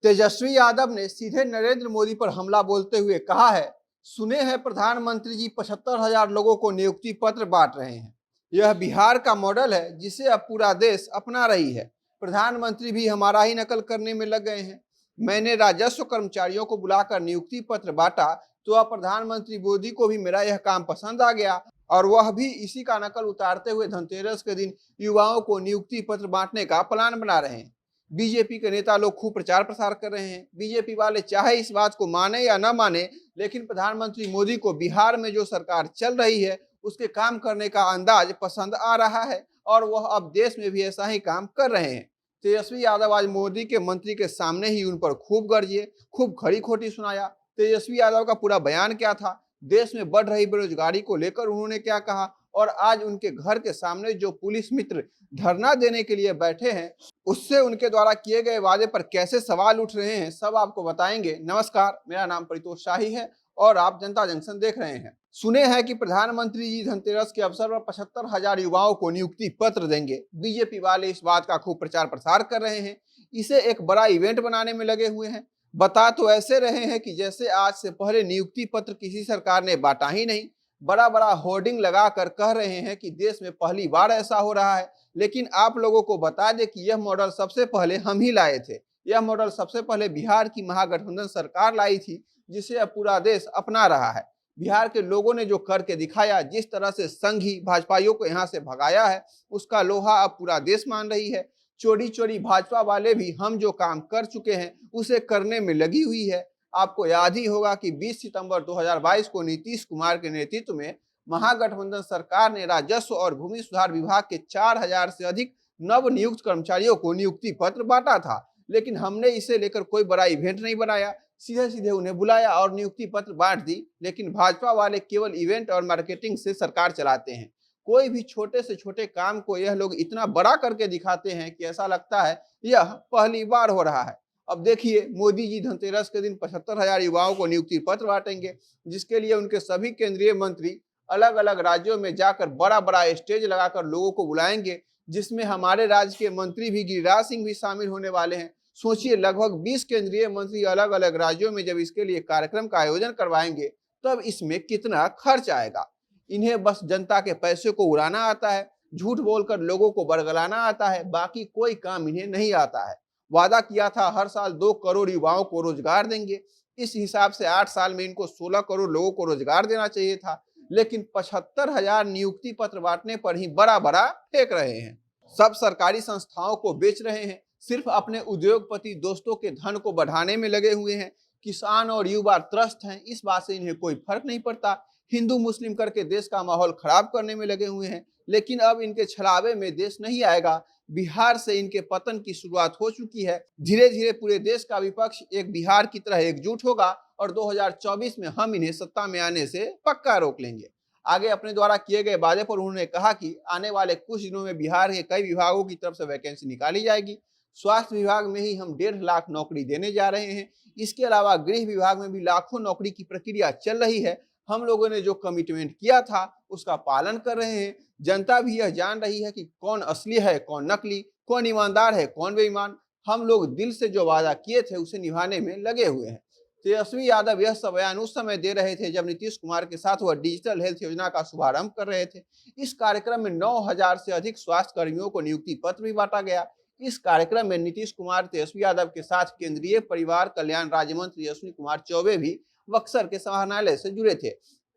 तेजस्वी यादव ने सीधे नरेंद्र मोदी पर हमला बोलते हुए कहा है, सुने हैं प्रधानमंत्री जी 75,000 लोगों को नियुक्ति पत्र बांट रहे हैं। यह बिहार का मॉडल है जिसे अब पूरा देश अपना रही है। प्रधानमंत्री भी हमारा ही नकल करने में लग गए हैं। मैंने राजस्व कर्मचारियों को बुलाकर नियुक्ति पत्र बांटा तो अब प्रधानमंत्री मोदी को भी मेरा यह काम पसंद आ गया और वह भी इसी का नकल उतारते हुए धनतेरस के दिन युवाओं को नियुक्ति पत्र बांटने का प्लान बना रहे हैं। बीजेपी के नेता लोग खूब प्रचार प्रसार कर रहे हैं। बीजेपी वाले चाहे इस बात को माने या न माने, लेकिन प्रधानमंत्री मोदी को बिहार में जो सरकार चल रही है उसके काम करने का अंदाज पसंद आ रहा है और वह अब देश में भी ऐसा ही काम कर रहे हैं। तेजस्वी यादव आज मोदी के मंत्री के सामने ही उन पर खूब गरजे, खूब खड़ी खोटी सुनाया। तेजस्वी यादव का पूरा बयान क्या था, देश में बढ़ रही बेरोजगारी को लेकर उन्होंने क्या कहा और आज उनके घर के सामने जो पुलिस मित्र धरना देने के लिए बैठे हैं उससे उनके द्वारा किए गए वादे पर कैसे सवाल उठ रहे हैं, सब आपको बताएंगे। नमस्कार, मेरा नाम परितोष शाही है और आप जनता जंक्शन देख रहे हैं। सुने हैं कि प्रधानमंत्री जी धनतेरस के अवसर पर 75,000 युवाओं को नियुक्ति पत्र देंगे। बीजेपी वाले इस बात का खूब प्रचार प्रसार कर रहे हैं, इसे एक बड़ा इवेंट बनाने में लगे हुए हैं। बता तो ऐसे रहे हैं कि जैसे आज से पहले नियुक्ति पत्र किसी सरकार ने बांटा ही नहीं। बड़ा बड़ा होर्डिंग लगाकर कह रहे हैं कि देश में पहली बार ऐसा हो रहा है। लेकिन आप लोगों को बता दें कि यह मॉडल सबसे पहले हम ही लाए थे। यह मॉडल सबसे पहले बिहार की महागठबंधन सरकार लाई थी, जिसे अब पूरा देश अपना रहा है। बिहार के लोगों ने जो करके दिखाया, जिस तरह से संघी भाजपाइयों को यहाँ से भगाया है, उसका लोहा अब पूरा देश मान रही है। चोरी चोरी भाजपा वाले भी हम जो काम कर चुके हैं उसे करने में लगी हुई है। आपको याद ही होगा कि 20 सितंबर 2022 को नीतीश कुमार के नेतृत्व में महागठबंधन सरकार ने राजस्व और भूमि सुधार विभाग के 4,000 से अधिक नव नियुक्त कर्मचारियों को नियुक्ति पत्र बांटा था। लेकिन हमने इसे लेकर कोई बड़ा इवेंट नहीं बनाया, सीधे सीधे उन्हें बुलाया और नियुक्ति पत्र बांट दी। लेकिन भाजपा वाले केवल इवेंट और मार्केटिंग से सरकार चलाते हैं। कोई भी छोटे से छोटे काम को यह लोग इतना बड़ा करके दिखाते हैं कि ऐसा लगता है यह पहली बार हो रहा है। अब देखिए, मोदी जी धनतेरस के दिन 75,000 युवाओं को नियुक्ति पत्र बांटेंगे, जिसके लिए उनके सभी केंद्रीय मंत्री अलग अलग राज्यों में जाकर बड़ा बड़ा स्टेज लगाकर लोगों को बुलाएंगे, जिसमें हमारे राज्य के मंत्री भी गिरिराज सिंह भी शामिल होने वाले हैं। सोचिए, लगभग 20 केंद्रीय मंत्री अलग अलग राज्यों में जब इसके लिए कार्यक्रम का आयोजन करवाएंगे तब इसमें कितना खर्च आएगा। इन्हें बस जनता के पैसे को उड़ाना आता है, झूठ बोलकर लोगों को बरगलाना आता है, बाकी कोई काम इन्हें नहीं आता है। वादा किया था हर साल 2 करोड़ युवाओं को रोजगार देंगे। इस हिसाब से 8 साल में इनको 16 करोड़ लोगों को रोजगार देना चाहिए था, लेकिन 75,000 नियुक्ति पत्र बांटने पर ही बड़ा बड़ा फेंक रहे हैं। सब सरकारी संस्थाओं को बेच रहे हैं, सिर्फ अपने उद्योगपति दोस्तों के धन को बढ़ाने में लगे हुए हैं। किसान और युवा त्रस्त हैं, इस बात से इन्हें कोई फर्क नहीं पड़ता। हिंदू मुस्लिम करके देश का माहौल खराब करने में लगे हुए हैं। लेकिन अब इनके छलावे में देश नहीं आएगा। बिहार से इनके पतन की शुरुआत हो चुकी है। धीरे धीरे पूरे देश का विपक्ष एक बिहार की तरह एकजुट होगा और 2024 में हम इन्हें सत्ता में आने से पक्का रोक लेंगे। आगे अपने द्वारा किए गए वादे पर उन्होंने कहा कि आने वाले कुछ दिनों में बिहार के कई विभागों की तरफ से वैकेंसी निकाली जाएगी। स्वास्थ्य विभाग में ही हम 1.5 लाख नौकरी देने जा रहे हैं। इसके अलावा गृह विभाग में भी लाखों नौकरी की प्रक्रिया चल रही है। हम लोगों ने जो कमिटमेंट किया था उसका पालन कर रहे हैं। जनता भी यह जान रही है कि कौन असली है, कौन नकली, कौन ईमानदार है, कौन बेईमान। हम लोग दिल से जो वादा किए थे उसे निभाने में लगे हुए हैं। तेजस्वी यादव यह सब बयान उस समय दे रहे थे जब नीतीश कुमार के साथ वह डिजिटल हेल्थ योजना का शुभारंभ कर रहे थे। इस कार्यक्रम में 9,000 से अधिक स्वास्थ्य कर्मियों को नियुक्ति पत्र भी बांटा गया। इस कार्यक्रम में नीतीश कुमार, तेजस्वी यादव के साथ केंद्रीय परिवार कल्याण राज्य मंत्री अश्विनी कुमार चौबे भी बक्सर के समाहरणालय से जुड़े थे।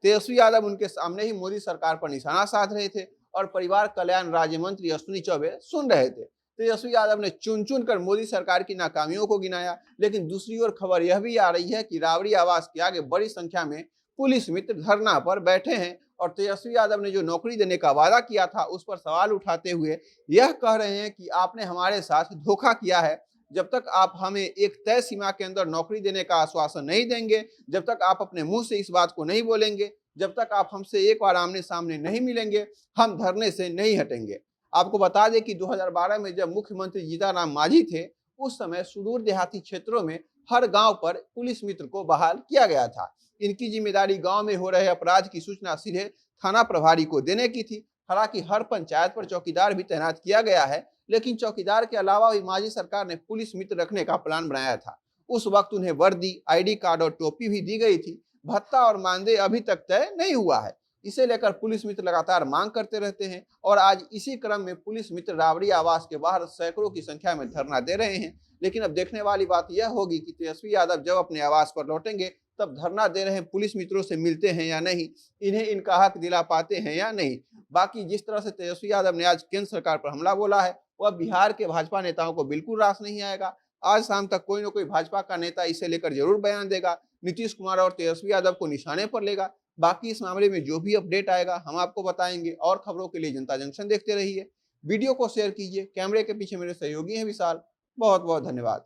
तेजस्वी यादव उनके सामने ही मोदी सरकार पर निशाना साध रहे थे और परिवार कल्याण राज्य मंत्री अश्विनी चौबे सुन रहे थे। तेजस्वी यादव ने चुन चुन कर मोदी सरकार की नाकामियों को गिनाया। लेकिन दूसरी ओर खबर यह भी आ रही है कि राबड़ी आवास के आगे बड़ी संख्या में पुलिस मित्र धरना पर बैठे हैं और तेजस्वी यादव ने जो नौकरी देने का वादा किया था उस पर सवाल उठाते हुए यह कह रहे हैं कि आपने हमारे साथ धोखा किया है। जब तक आप हमें एक तय सीमा के अंदर नौकरी देने का आश्वासन नहीं देंगे, जब तक आप अपने मुंह से इस बात को नहीं बोलेंगे, जब तक आप हमसे एक बार आमने सामने नहीं मिलेंगे, हम धरने से नहीं हटेंगे। आपको बता दें कि 2012 में जब मुख्यमंत्री जीतन मांझी थे, उस समय सुदूर देहाती क्षेत्रों में हर गांव पर पुलिस मित्र को बहाल किया गया था। इनकी जिम्मेदारी गांव में हो रहे अपराध की सूचना सीधे थाना प्रभारी को देने की थी। हालांकि हर पंचायत पर चौकीदार भी तैनात किया गया है, लेकिन चौकीदार के अलावा भी मांझी सरकार ने पुलिस मित्र रखने का प्लान बनाया था। उस वक्त उन्हें वर्दी, आईडी कार्ड और टोपी भी दी गई थी। भत्ता और मानदेय अभी तक तय नहीं हुआ है। इसे लेकर पुलिस मित्र लगातार मांग करते रहते हैं और आज इसी क्रम में पुलिस मित्र राबड़ी आवास के बाहर सैकड़ों की संख्या में धरना दे रहे हैं। लेकिन अब देखने वाली बात यह होगी कि तेजस्वी यादव जब अपने आवास पर लौटेंगे तब धरना दे रहे पुलिस मित्रों से मिलते हैं या नहीं, इन्हें इनका हक दिला पाते हैं या नहीं। बाकी जिस तरह से तेजस्वी यादव ने आज केंद्र सरकार पर हमला बोला है वह बिहार के भाजपा नेताओं को बिल्कुल रास नहीं आएगा। आज शाम तक कोई ना कोई भाजपा का नेता इसे लेकर जरूर बयान देगा, नीतीश कुमार और तेजस्वी यादव को निशाने पर लेगा। बाकी इस मामले में जो भी अपडेट आएगा हम आपको बताएंगे और खबरों के लिए जनता जंक्शन देखते रहिए। वीडियो को शेयर कीजिए। कैमरे के पीछे मेरे सहयोगी हैं विशाल। बहुत बहुत धन्यवाद।